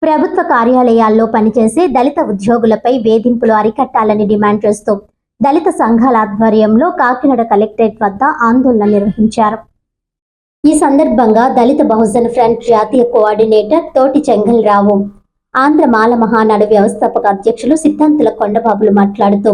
ప్రభుత్వ కార్యాలయాల్లో పనిచేసే దళిత ఉద్యోగులపై వేధింపులు అరికట్టాలని డిమాండ్ చేస్తూ దళిత సంఘాల ఆధ్వర్యంలో కాకినాడ కలెక్టరేట్ వద్ద ఆందోళన నిర్వహించారు. ఈ సందర్భంగా దళిత బహుజన్ ఫ్రంట్ జాతీయ కోఆర్డినేటర్ తోటి చెంగల్రావు, ఆంధ్ర మాల మహానాడు వ్యవస్థాపక అధ్యక్షులు సిద్ధాంతుల కొండబాబులు మాట్లాడుతూ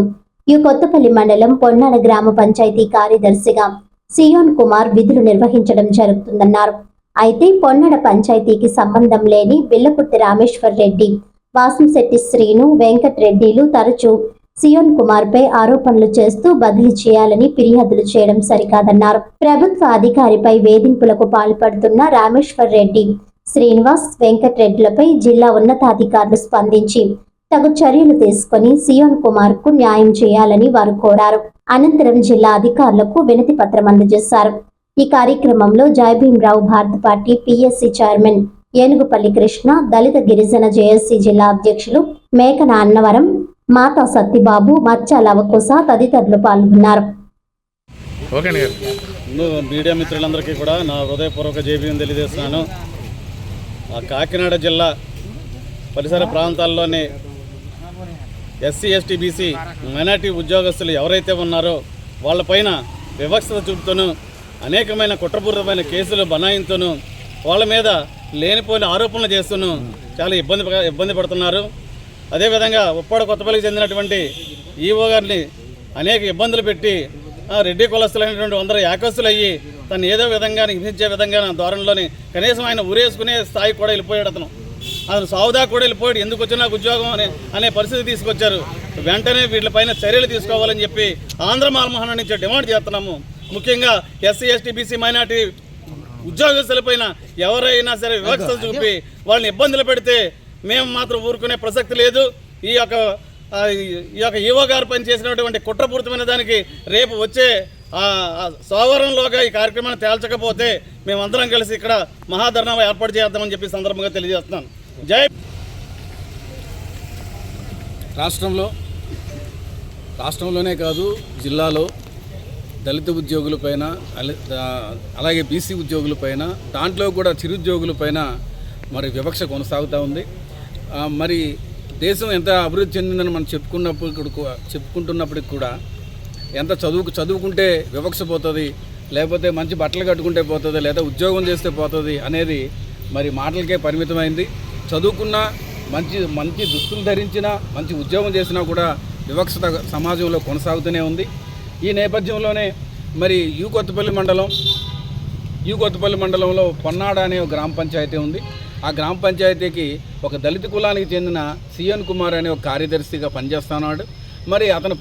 ఈ కొత్తపల్లి మండలం పొన్నాడ గ్రామ పంచాయతీ కార్యదర్శిగా సియోన్ కుమార్ విధులు నిర్వహించడం జరుగుతుందన్నారు. అయితే పొన్నాడ పంచాయతీకి సంబంధం లేని బిల్లకుర్తి రామేశ్వర్ రెడ్డి, వాసంశెట్టి శ్రీను, వెంకట్ రెడ్డిలు తరచూ సియోన్ కుమార్ పై ఆరోపణలు చేస్తూ బదిలీ చేయాలని ఫిర్యాదులు చేయడం సరికాదన్నారు. ప్రభుత్వ అధికారిపై వేధింపులకు పాల్పడుతున్న రామేశ్వర్ రెడ్డి, శ్రీనివాస్, వెంకట్ రెడ్డిలపై జిల్లా ఉన్నతాధికారులు స్పందించి తగు చర్యలు తీసుకుని సియోన్ కుమార్ కు న్యాయం చేయాలని వారు కోరారు. అనంతరం జిల్లా అధికారులకు వినతి పత్రం అందజేశారు. ఈ కార్యక్రమంలో Jayabheemrao Bharat party PSC chairman Enugupalli Krishna, దళిత గిరిజన జేఏసీ జిల్లా అధ్యక్షులు మేకన అన్నవరం, మాతా సత్తిబాబు, మచ్చా లవకుశ తదితరులు పాల్గొన్నారు. మీడియా మిత్రులందరికీ కూడా నా హృదయపూర్వక జైభీం తెలియజేస్తున్నాను. కాకినాడ జిల్లా పరిసర ప్రాంతాల్లోని ఎస్సీ, ఎస్టీ, బీసీ మైనార్టీ ఉద్యోగస్తులు ఎవరైతే ఉన్నారో వాళ్ళపైన వివక్షత చూపుతూను, అనేకమైన కుట్రపూరితమైన కేసులు బనాయింతూను, వాళ్ళ మీద లేనిపోయిన ఆరోపణలు చేస్తూను చాలా ఇబ్బంది పడుతున్నారు. అదేవిధంగా ఉప్పాడ కొత్తపల్లికి చెందినటువంటి ఈఓ గారిని అనేక ఇబ్బందులు పెట్టి రెడ్డి కులస్తులైనటువంటి అందరూ ఏకస్తులు అయ్యి తను ఏదో విధంగా హింసించే విధంగా ధోరణిలోని కనీసం ఆయన ఊరేసుకునే స్థాయికి కూడా వెళ్ళిపోయాడు. అతను సావుదా కూడా వెళ్ళిపోయాడు. ఎందుకు వచ్చినా ఉద్యోగం అనే పరిస్థితి తీసుకొచ్చారు. వెంటనే వీటిపైన చర్యలు తీసుకోవాలని చెప్పి ఆంధ్ర మాల మహానాడు నుంచి డిమాండ్ చేస్తున్నాము. ముఖ్యంగా ఎస్సీ, ఎస్టీ, బీసీ మైనార్టీ ఉద్యోగస్తులపైన ఎవరైనా సరే వివక్షత చూపి వాళ్ళని ఇబ్బందులు పెడితే మేము మాత్రం ఊరుకునే ప్రసక్తి లేదు. ఈ యొక్క ఈవో గారు పనిచేసినటువంటి కుట్రపూరితమైన దానికి రేపు వచ్చే సోమవారంలోగా ఈ కార్యక్రమాన్ని తేల్చకపోతే మేమందరం కలిసి ఇక్కడ మహాధర్నా ఏర్పాటు చేద్దామని చెప్పి సందర్భంగా తెలియజేస్తున్నాను. జై. రాష్ట్రంలోనే కాదు, జిల్లాలో దళిత ఉద్యోగులపైన, అలాగే బీసీ ఉద్యోగులపైన, దాంట్లో కూడా చిరుద్యోగులపైన మరి వివక్ష కొనసాగుతూ ఉంది. మరి దేశం ఎంత అభివృద్ధి చెందిందని మనం చెప్పుకుంటున్నప్పటికి కూడా ఎంత చదువుకుంటే వివక్ష పోతుంది, లేకపోతే మంచి బట్టలు కట్టుకుంటే పోతుంది, లేదా ఉద్యోగం చేస్తే పోతుంది అనేది మరి మాటలకే పరిమితమైంది. చదువుకున్నా, మంచి దుస్తులు ధరించినా, మంచి ఉద్యోగం చేసినా కూడా వివక్షత సమాజంలో కొనసాగుతూనే ఉంది. ఈ నేపథ్యంలోనే మరి యూ కొత్తపల్లి మండలంలో పొన్నాడ అనే ఒక గ్రామ పంచాయతీ ఉంది. ఆ గ్రామ పంచాయతీకి ఒక దళిత కులానికి చెందిన సియోన్ కుమార్ అనే ఒక కార్యదర్శిగా పనిచేస్తున్నాడు. మరి అతను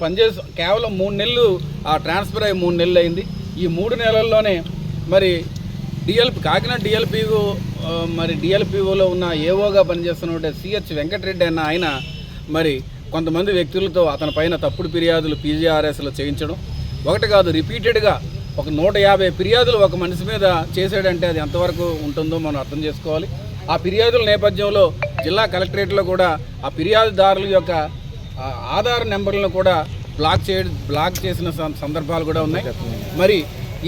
కేవలం 3 నెలలు ట్రాన్స్ఫర్ అయ్యి 3 నెలలు అయింది. ఈ 3 నెలల్లోనే మరి కాకినాడ డిఎల్పిఓలో ఉన్న ఏఓగా పనిచేస్తున్న సిహెచ్ వెంకటరెడ్డి అన్న ఆయన మరి కొంతమంది వ్యక్తులతో అతని పైన తప్పుడు ఫిర్యాదులు పీజీఆర్ఎస్లో చేయించడం ఒకటి కాదు, రిపీటెడ్గా ఒక 150 ఫిర్యాదులు ఒక మనిషి మీద చేసాడంటే అది ఎంతవరకు ఉంటుందో మనం అర్థం చేసుకోవాలి. ఆ ఫిర్యాదుల నేపథ్యంలో జిల్లా కలెక్టరేట్లో కూడా ఆ ఫిర్యాదుదారుల యొక్క ఆధార్ నెంబర్లను కూడా బ్లాక్ చేసిన సందర్భాలు కూడా ఉన్నాయి. మరి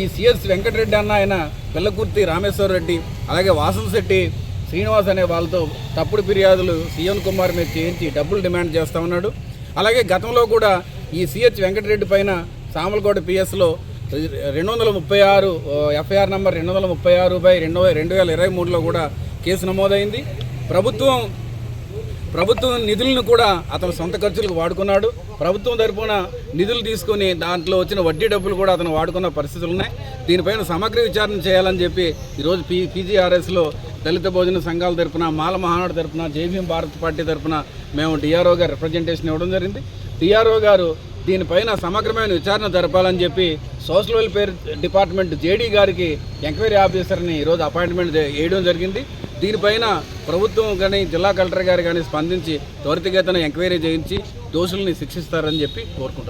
ఈ సిఎస్ వెంకటరెడ్డి అన్న ఆయన పిల్లకుర్తి రామేశ్వర్ రెడ్డి, అలాగే వాసంశెట్టి శ్రీనివాస్ అనే వాళ్ళతో తప్పుడు ఫిర్యాదులు సియోన్ కుమార్ మీద చేయించి డబ్బులు డిమాండ్ చేస్తూ ఉన్నాడు. అలాగే గతంలో కూడా ఈ సిహెచ్ వెంకటరెడ్డి పైన సామలకోట పిఎస్లో 236 ఎఫ్ఐఆర్ నంబర్ 236/2023లో కూడా కేసు నమోదైంది. ప్రభుత్వం నిధులను కూడా అతను సొంత ఖర్చులకు వాడుకున్నాడు. ప్రభుత్వం తరపున నిధులు తీసుకుని దాంట్లో వచ్చిన వడ్డీ డబ్బులు కూడా అతను వాడుకున్న పరిస్థితులు ఉన్నాయి. దీనిపైన సమగ్ర విచారణ చేయాలని చెప్పి ఈరోజు పీజీఆర్ఎస్లో దళిత భోజన సంఘాల తరపున, మాల మహానాడు తరపున, జైభీం భారత్ పార్టీ తరపున మేము డిఆర్ఓ గారు రిప్రజెంటేషన్ ఇవ్వడం జరిగింది. డిఆర్ఓ గారు దీనిపైన సమగ్రమైన విచారణ జరపాలని చెప్పి సోషల్ వెల్ఫేర్ డిపార్ట్మెంట్ జేడీ గారికి ఎంక్వైరీ ఆఫీసర్ని ఈరోజు అపాయింట్మెంట్ వేయడం జరిగింది. దీనిపైన ప్రభుత్వం కానీ జిల్లా కలెక్టర్ గారు కానీ స్పందించి త్వరితగతిన ఎంక్వైరీ చేయించి దోషుల్ని శిక్షిస్తారని చెప్పి కోరుకుంటున్నాను.